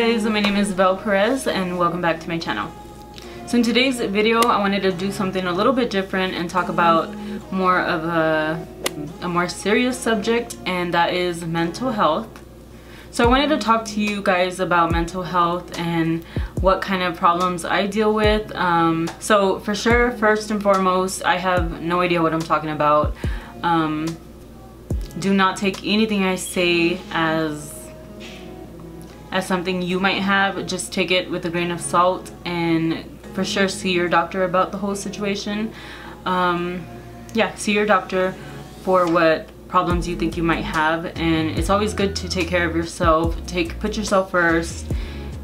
guys, my name is Vel Perez and welcome back to my channel. So in today's video I wanted to do something a little bit different and talk about more of a more serious subject, and that is mental health. So I wanted to talk to you guys about mental health and what kind of problems I deal with. So for sure, first and foremost, I have no idea what I'm talking about. Do not take anything I say as something you might have. Just take it with a grain of salt, and for sure see your doctor about the whole situation. Yeah, see your doctor for what problems you think you might have, and it's always good to take care of yourself. Put yourself first,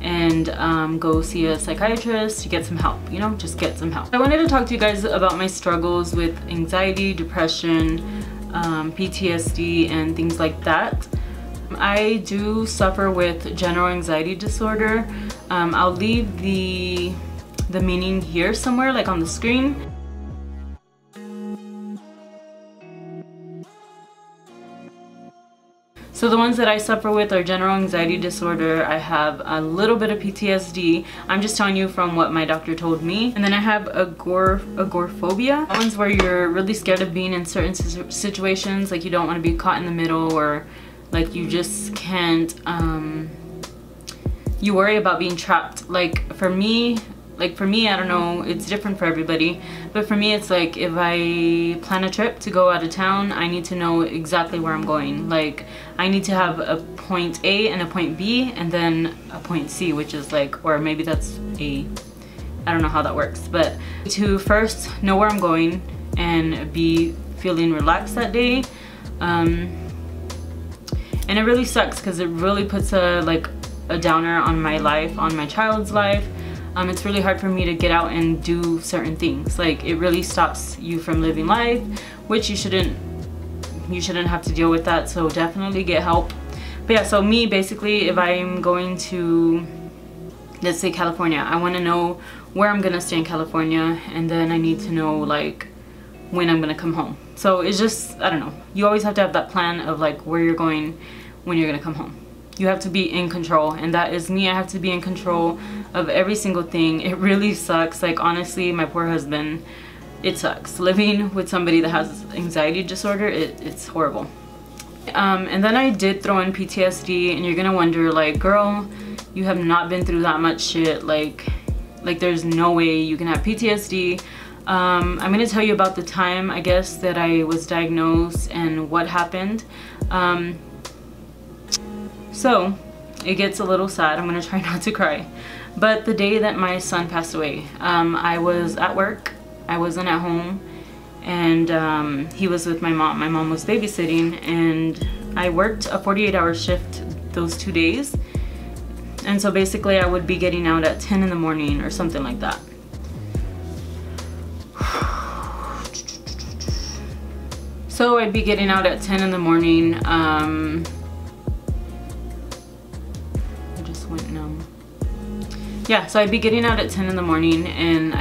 and go see a psychiatrist to get some help. You know, just get some help. I wanted to talk to you guys about my struggles with anxiety, depression, PTSD, and things like that. I do suffer with general anxiety disorder. I'll leave the meaning here somewhere, like on the screen. So the ones that I suffer with are general anxiety disorder. I have a little bit of PTSD. I'm just telling you from what my doctor told me. And then I have agoraphobia. That one's where you're really scared of being in certain situations, like you don't want to be caught in the middle, or like you just can't, you worry about being trapped. Like for me, I don't know, it's different for everybody, but for me it's like if I plan a trip to go out of town, I need to know exactly where I'm going. Like I need to have a point A and a point B and then a point C, which is like, or maybe that's I don't know how that works, but to first know where I'm going and be feeling relaxed that day. And it really sucks because it really puts a downer on my life, on my child's life. It's really hard for me to get out and do certain things. Like it really stops you from living life, which you shouldn't have to deal with that, so definitely get help. But yeah, so me basically, if I'm going to, let's say California, I want to know where I'm gonna stay in California, and then I need to know like when I'm gonna come home. So it's just, I don't know, you always have to have that plan of like where you're going, when you're gonna come home. You have to be in control, and that is me. I have to be in control of every single thing. It really sucks. Like honestly, my poor husband, it sucks. Living with somebody that has anxiety disorder, it's horrible. And then I did throw in PTSD, and you're gonna wonder like, girl, you have not been through that much shit. Like there's no way you can have PTSD. I'm gonna tell you about the time, I guess, that I was diagnosed and what happened. So it gets a little sad. I'm gonna try not to cry. But the day that my son passed away, I was at work. I wasn't at home, and he was with my mom. My mom was babysitting, and I worked a 48-hour shift those 2 days. And so basically I would be getting out at 10 in the morning or something like that. So I'd be getting out at 10 in the morning. I just went numb. Yeah, so I'd be getting out at 10 in the morning, and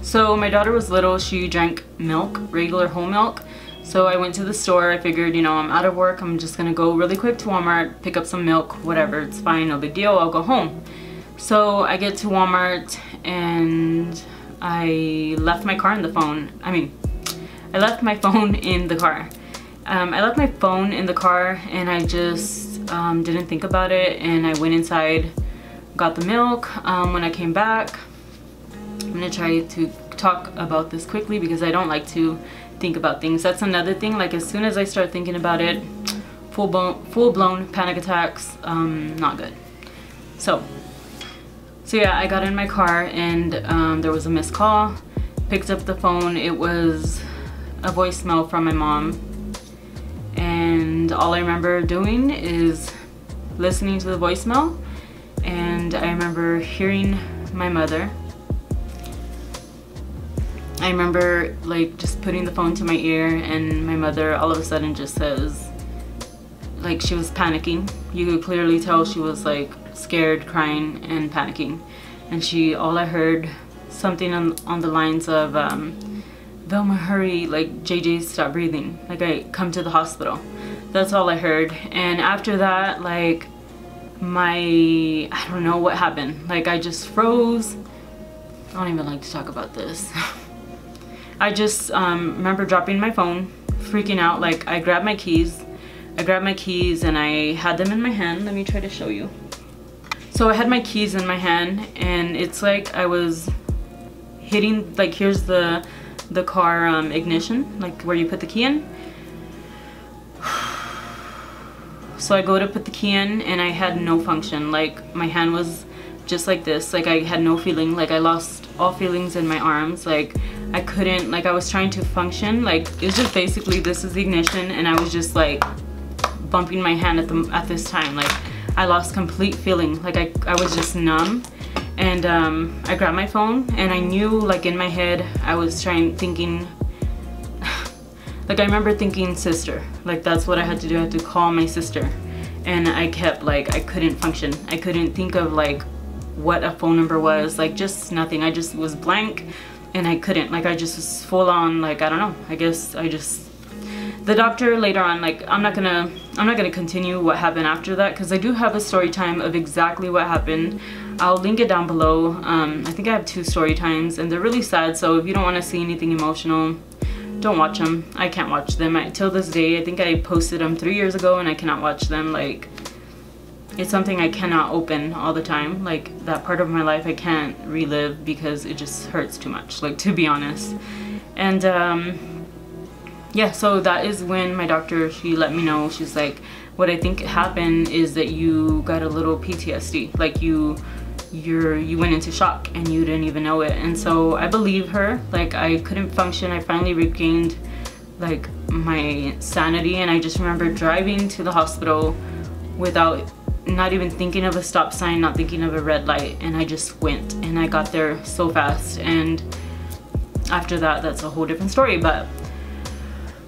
so my daughter was little. She drank milk, regular whole milk. So I went to the store. I figured, you know, I'm out of work. I'm just gonna go really quick to Walmart, pick up some milk, whatever. It's fine, no big deal. I'll go home. So I get to Walmart, and I left my car in the phone. I left my phone in the car. I left my phone in the car, and I just didn't think about it, and I went inside, got the milk. When I came back, I'm gonna try to talk about this quickly because I don't like to think about things. That's another thing. Like as soon as I start thinking about it, full-blown panic attacks, not good. So yeah, I got in my car, and there was a missed call. Picked up the phone. It was a voicemail from my mom, and all I remember doing is listening to the voicemail, and I remember hearing my mother. I remember like just putting the phone to my ear, and my mother all of a sudden just says, like, she was panicking. You could clearly tell she was like scared, crying, and panicking. And all I heard something on the lines of Velma, hurry, like JJ, stop breathing, like I come to the hospital. That's all I heard. And after that, like I don't know what happened. Like I just froze. I don't even like to talk about this. I just remember dropping my phone, freaking out. Like I grabbed my keys and I had them in my hand. Let me try to show you. So I had my keys in my hand and it's like I was hitting, like here's the car ignition, like where you put the key in. So I go to put the key in and I had no function. Like my hand was just like this. Like I had no feeling. Like I lost all feelings in my arms. Like I couldn't, like I was trying to function. Like it's just basically this is the ignition and I was just like bumping my hand at this time. Like I lost complete feeling. Like I was just numb. And I grabbed my phone and I knew, like in my head I was thinking like I remember thinking sister. Like that's what I had to do. I had to call my sister. And I kept like, I couldn't function. I couldn't think of like what a phone number was. Like just nothing. I just was blank and I couldn't. Like I just was full on, like I don't know. I guess I just, the doctor later on, like I'm not gonna continue what happened after that because I do have a story time of exactly what happened. I'll link it down below. I think I have 2 story times and they're really sad, so if you don't want to see anything emotional, don't watch them. I can't watch them. Till this day, I think I posted them 3 years ago and I cannot watch them. Like it's something I cannot open all the time. Like that part of my life I can't relive because it just hurts too much, like to be honest. And yeah, so that is when my doctor, she let me know. She's like, what I think happened is that you got a little PTSD. Like you went into shock and you didn't even know it. And so I believe her. Like I couldn't function. I finally regained like my sanity and I just remember driving to the hospital without not even thinking of a stop sign, not thinking of a red light, and I just went and I got there so fast. And after that, that's a whole different story. But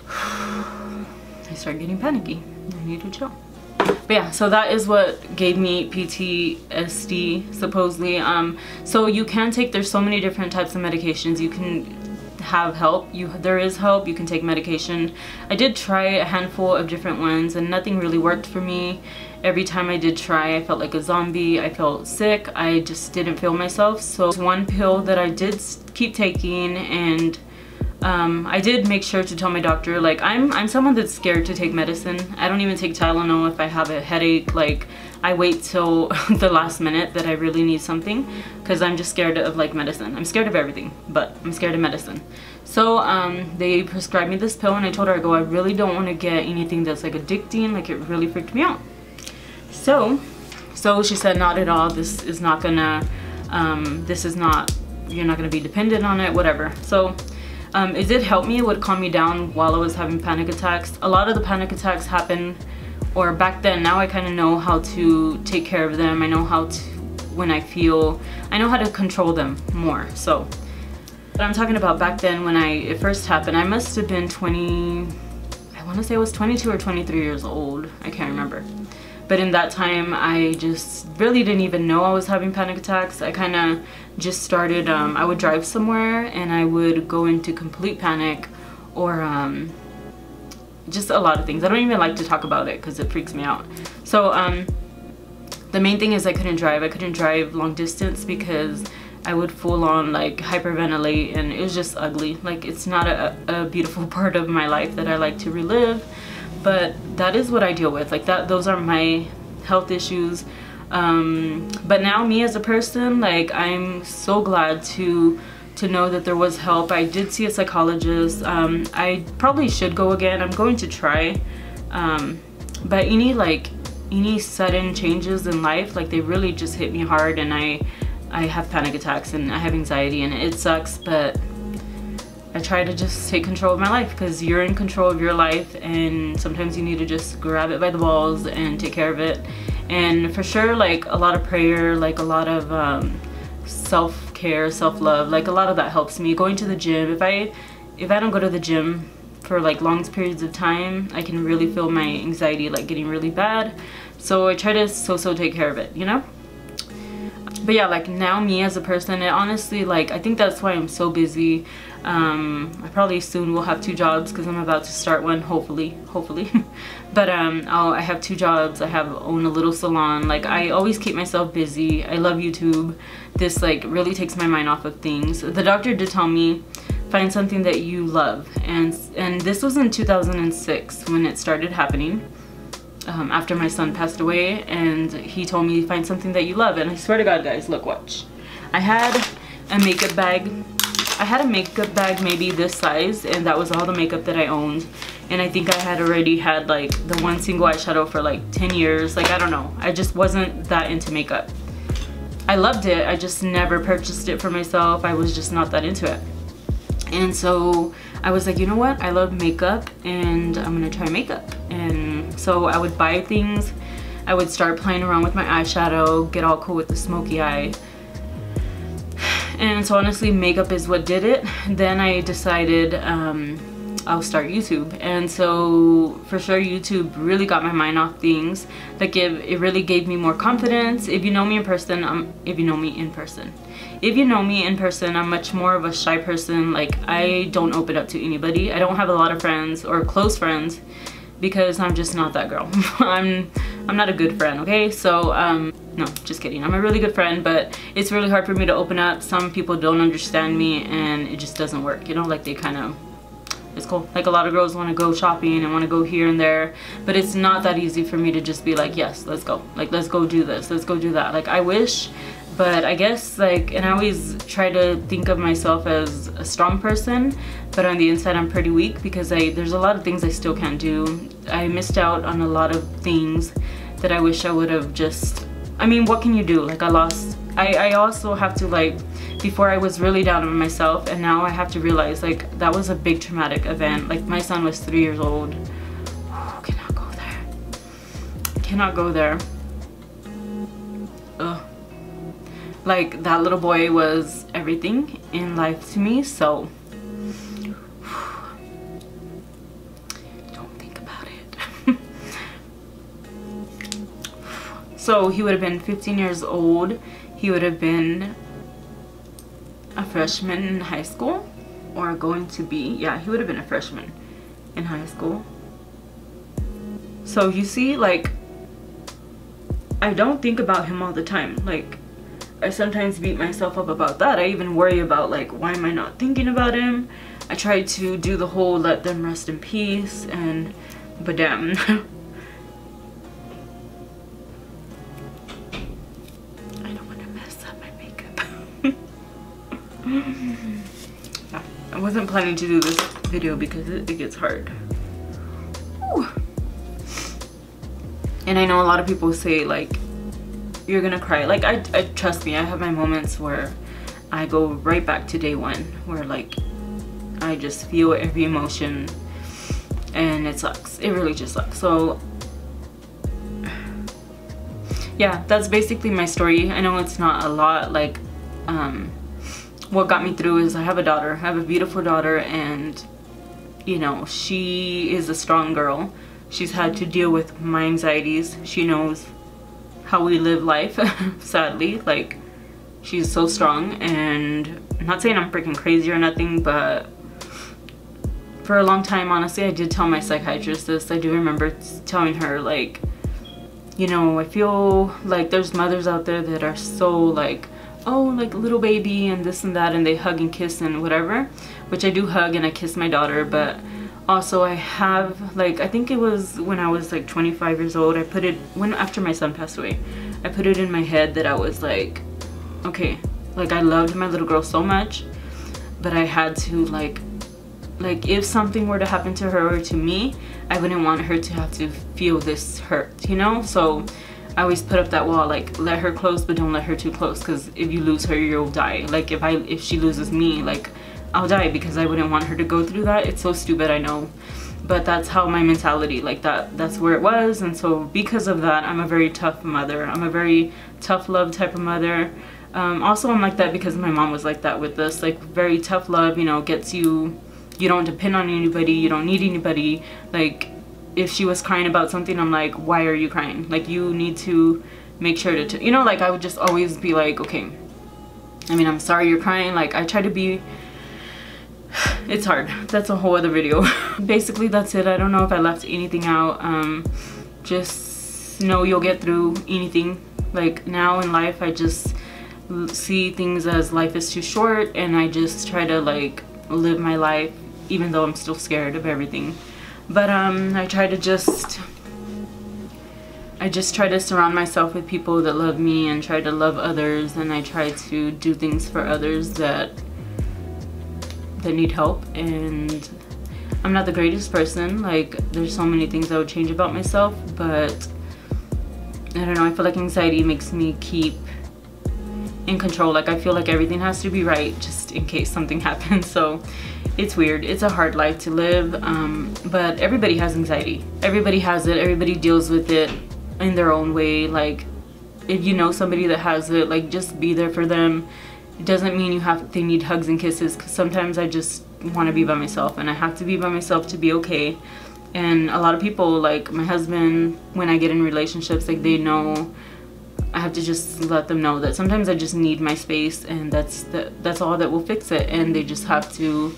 I started getting panicky. I need to chill. But yeah, so that is what gave me PTSD supposedly. So you can take, there's so many different types of medications. You can have help. There is help. You can take medication. I did try a handful of different ones and nothing really worked for me. Every time I did try, I felt like a zombie. I felt sick. I just didn't feel myself. So one pill that I did keep taking, and I did make sure to tell my doctor, like I'm someone that's scared to take medicine. I don't even take Tylenol if I have a headache. Like I wait till the last minute that I really need something because I'm just scared of like medicine. I'm scared of everything, but I'm scared of medicine. So they prescribed me this pill and I told her, I go, I really don't want to get anything that's like addicting. Like it really freaked me out. So she said, not at all. This is not gonna, you're not gonna be dependent on it, whatever. So it did help me. It would calm me down while I was having panic attacks. A lot of the panic attacks happen, or back then, now I kind of know how to take care of them. I know how to, when I feel, I know how to control them more. So, but I'm talking about back then when it first happened. I must have been 20, I want to say I was 22 or 23 years old. I can't remember. But in that time, I just really didn't even know I was having panic attacks. I kind of just started, I would drive somewhere and I would go into complete panic, or just a lot of things. I don't even like to talk about it because it freaks me out. So the main thing is I couldn't drive. I couldn't drive long distance because I would full on like hyperventilate and it was just ugly. Like it's not a beautiful part of my life that I like to relive. But that is what I deal with. Like those are my health issues. But now me as a person, like I'm so glad to know that there was help. I did see a psychologist. I probably should go again. I'm going to try. But any sudden changes in life, like they really just hit me hard, and I have panic attacks and I have anxiety and it sucks, but I try to just take control of my life because you're in control of your life, and sometimes you need to just grab it by the balls and take care of it. And for sure, like a lot of prayer, like a lot of self-care, self-love, like a lot of that helps me. Going to the gym, if I don't go to the gym for like long periods of time, I can really feel my anxiety like getting really bad. So I try to so take care of it, you know? But yeah, like now me as a person, it honestly, like, I think that's why I'm so busy. I probably soon will have 2 jobs because I'm about to start one, hopefully. But I have 2 jobs. I own a little salon. Like, I always keep myself busy. I love YouTube. This like really takes my mind off of things. The doctor did tell me, find something that you love, and this was in 2006 when it started happening. After my son passed away, and he told me, find something that you love. And I swear to God, guys, look, watch. I had a makeup bag. I had a makeup bag maybe this size, and that was all the makeup that I owned. And I think I had already had like the one single eyeshadow for like 10 years. Like, I don't know. I just wasn't that into makeup. I loved it. I just never purchased it for myself. I was just not that into it. And so I was like, you know what? I love makeup and I'm gonna try makeup. And so I would buy things. I would start playing around with my eyeshadow, get all cool with the smoky eye. And so honestly, makeup is what did it. Then I decided I'll start YouTube. And so for sure, YouTube really got my mind off things. Like it really gave me more confidence. If you know me in person, I'm much more of a shy person. Like, I don't open up to anybody. I don't have a lot of friends or close friends because I'm just not that girl. I'm not a good friend, okay? So no, just kidding. I'm a really good friend, but it's really hard for me to open up. Some people don't understand me and it just doesn't work, you know? Like, they kind of, it's cool. Like, a lot of girls want to go shopping and want to go here and there, but it's not that easy for me to just be like, yes, let's go. Like, let's go do this, let's go do that. Like, I wish, but I guess, like, and I always try to think of myself as a strong person, but on the inside I'm pretty weak because there's a lot of things I still can't do. I missed out on a lot of things that I wish I would have just, I mean, what can you do? Like, I also have to, like, before I was really down on myself, and now I have to realize, like, that was a big traumatic event. Like, my son was 3 years old. Oh, cannot go there. Cannot go there. Ugh. Like, that little boy was everything in life to me, so don't think about it. So he would have been 15 years old. He would have been a freshman in high school, or going to be, yeah, he would have been a freshman in high school. So you see, like, I don't think about him all the time. Like, I sometimes beat myself up about that. I even worry about, like, why am I not thinking about him? I try to do the whole let them rest in peace, and but damn. I don't want to mess up my makeup. I wasn't planning to do this video because it gets hard. Whew. And I know a lot of people say, like, you're gonna cry. Like, I trust me, I have my moments where I go right back to day one, where, like, I just feel every emotion and it sucks. It really just sucks. So yeah, that's basically my story. I know it's not a lot. Like, what got me through is I have a daughter. I have a beautiful daughter, and you know, she is a strong girl. She's had to deal with my anxieties. She knows how we live life, sadly. Like, she's so strong, and I'm not saying I'm freaking crazy or nothing, but for a long time, honestly, I did tell my psychiatrist this. I do remember telling her, like, you know, I feel like there's mothers out there that are so, like, oh, like, little baby and this and that, and they hug and kiss and whatever, which I do hug and I kiss my daughter. But also I have, like, I think it was when I was like 25 years old, I put it, after my son passed away, I put it in my head that I was like, okay, like, I loved my little girl so much, but I had to, like if something were to happen to her or to me, I wouldn't want her to have to feel this hurt, you know? So I always put up that wall, like, let her close, but don't let her too close, because if you lose her, you'll die. Like, if she loses me, like, I'll die, because I wouldn't want her to go through that. It's so stupid, I know, but that's how my mentality, like, that's where it was. And so because of that, I'm a very tough mother. I'm a very tough love type of mother. Also, I'm like that because my mom was like that with us, like, very tough love, you know, gets you, you don't depend on anybody, you don't need anybody. Like, if she was crying about something, I'm like, why are you crying? Like, you need to make sure to, you know, like I would just always be like, okay, I mean, I'm sorry you're crying. Like I try to be, it's hard. That's a whole other video. Basically, that's it. I don't know if I left anything out. Just know you'll get through anything. Like now in life, I just see things as life is too short, and I just try to like live my life even though I'm still scared of everything. But I just try to surround myself with people that love me and try to love others, and I try to do things for others that need help. And I'm not the greatest person, like there's so many things I would change about myself, but I don't know, I feel like anxiety makes me keep in control. Like I feel like everything has to be right just in case something happens. So it's weird. It's a hard life to live, but everybody has anxiety. Everybody has it. Everybody deals with it in their own way. Like if you know somebody that has it, like just be there for them. It doesn't mean they need hugs and kisses, because sometimes I just want to be by myself, and I have to be by myself to be okay. And a lot of people, like my husband, when I get in relationships, like they know, I have to just let them know that sometimes I just need my space, and that's all that will fix it. And they just have to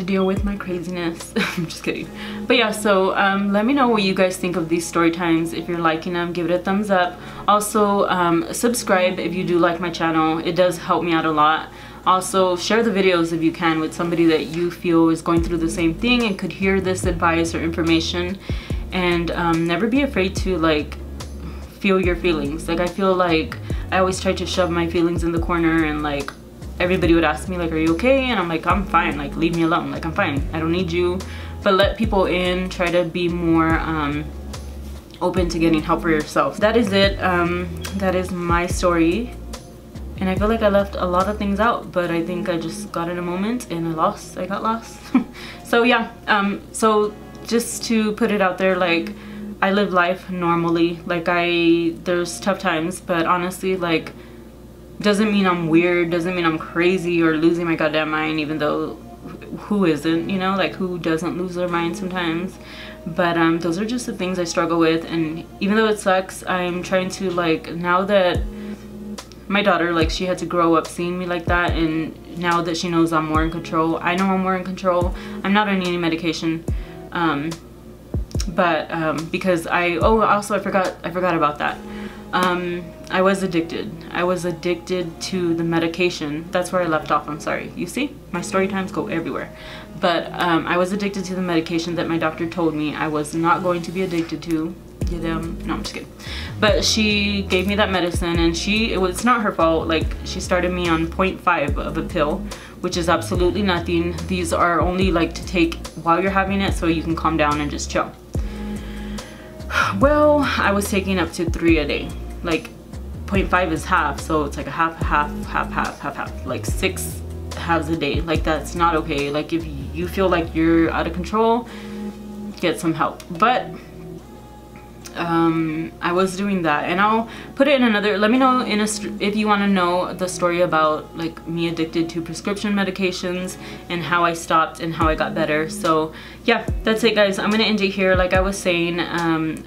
deal with my craziness. I'm just kidding. But yeah, so let me know what you guys think of these story times. If you're liking them, give it a thumbs up. Also subscribe if you do like my channel. It does help me out a lot. Also share the videos if you can with somebody that you feel is going through the same thing and could hear this advice or information. And never be afraid to like feel your feelings. Like I feel like I always try to shove my feelings in the corner, and like everybody would ask me like, are you okay? And I'm like, I'm fine, like leave me alone, like I'm fine, I don't need you. But let people in. Try to be more open to getting help for yourself. That is it. That is my story, and I feel like I left a lot of things out, but I think I just got in a moment and I got lost. So yeah, so just to put it out there, like I live life normally. Like there's tough times, but honestly, like doesn't mean I'm weird, doesn't mean I'm crazy or losing my goddamn mind, even though who isn't, you know, like who doesn't lose their mind sometimes. But those are just the things I struggle with. And even though it sucks, I'm trying to, like, now that my daughter, like, she had to grow up seeing me like that, and now that she knows I'm more in control, I know I'm more in control. I'm not on any medication, because also I forgot about that. I was addicted. I was addicted to the medication. That's where I left off. I'm sorry. You see, my story times go everywhere. But I was addicted to the medication that my doctor told me I was not going to be addicted to. No, I'm just kidding. But she gave me that medicine, and it's not her fault. Like, she started me on 0.5 of a pill, which is absolutely nothing. These are only like to take while you're having it so you can calm down and just chill. Well, I was taking up to 3 a day. Like 0.5 is half, so it's like a half, like 6 halves a day. Like that's not okay. Like if you feel like you're out of control, get some help. But I was doing that, and I'll put it in another, let me know if you want to know the story about like me addicted to prescription medications and how I stopped and how I got better. So yeah, that's it guys. I'm gonna end it here. Like I was saying,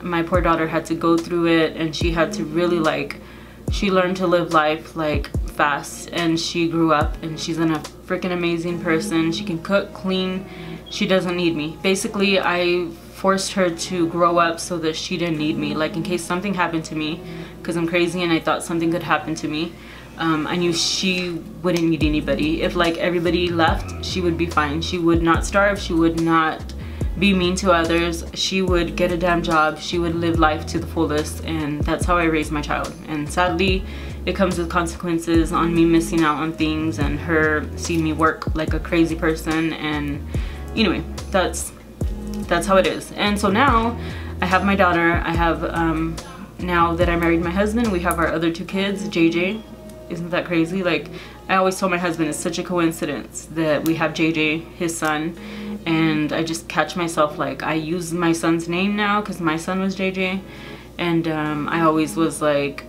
my poor daughter had to go through it, and she had to really, like, she learned to live life like fast, and she grew up, and she's a freaking amazing person. She can cook, clean. She doesn't need me. Basically, I forced her to grow up so that she didn't need me. Like in case something happened to me, because I'm crazy and I thought something could happen to me, I knew she wouldn't need anybody. If like everybody left, she would be fine. She would not starve. She would not be mean to others. She would get a damn job. She would live life to the fullest, and that's how I raised my child. And sadly, it comes with consequences on me missing out on things and her seeing me work like a crazy person. And anyway, that's how it is. And so now I have my daughter. I have now that I married my husband, we have our other 2 kids, JJ. Isn't that crazy? Like I always told my husband it's such a coincidence that we have JJ, his son. And I just catch myself, like, I use my son's name now because my son was JJ. And I always was like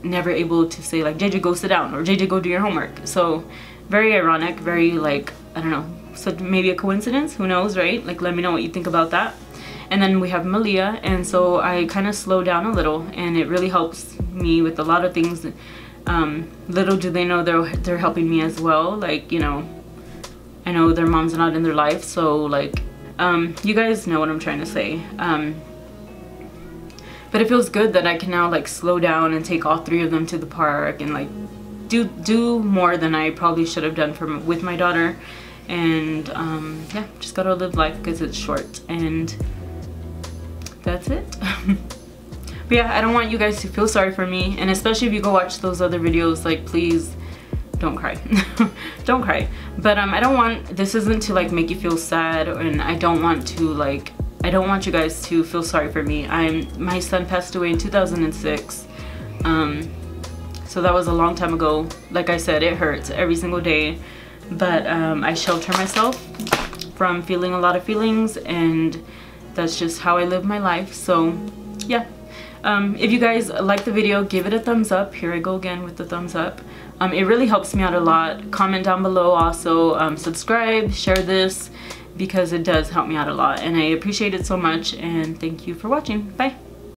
never able to say like, JJ, go sit down, or JJ, go do your homework. So very ironic, very, like, I don't know, so maybe a coincidence, who knows, right? Like, let me know what you think about that. And then we have Malia, and so I kind of slow down a little, and it really helps me with a lot of things. Little do they know they're helping me as well. Like, you know, I know their mom's not in their life, so like you guys know what I'm trying to say. But it feels good that I can now like slow down and take all 3 of them to the park and like do more than I probably should have done with my daughter. And yeah, just gotta live life because it's short, and that's it. But yeah, I don't want you guys to feel sorry for me, and especially if you go watch those other videos, like, please don't cry. Don't cry. But I don't want, this isn't to like make you feel sad, and I don't want you guys to feel sorry for me. My son passed away in 2006, so that was a long time ago. Like I said, it hurts every single day, but I shelter myself from feeling a lot of feelings, and that's just how I live my life. So yeah, if you guys like the video, give it a thumbs up. Here I go again with the thumbs up. It really helps me out a lot. Comment down below also. Subscribe, share this, because it does help me out a lot, and I appreciate it so much. And thank you for watching. Bye.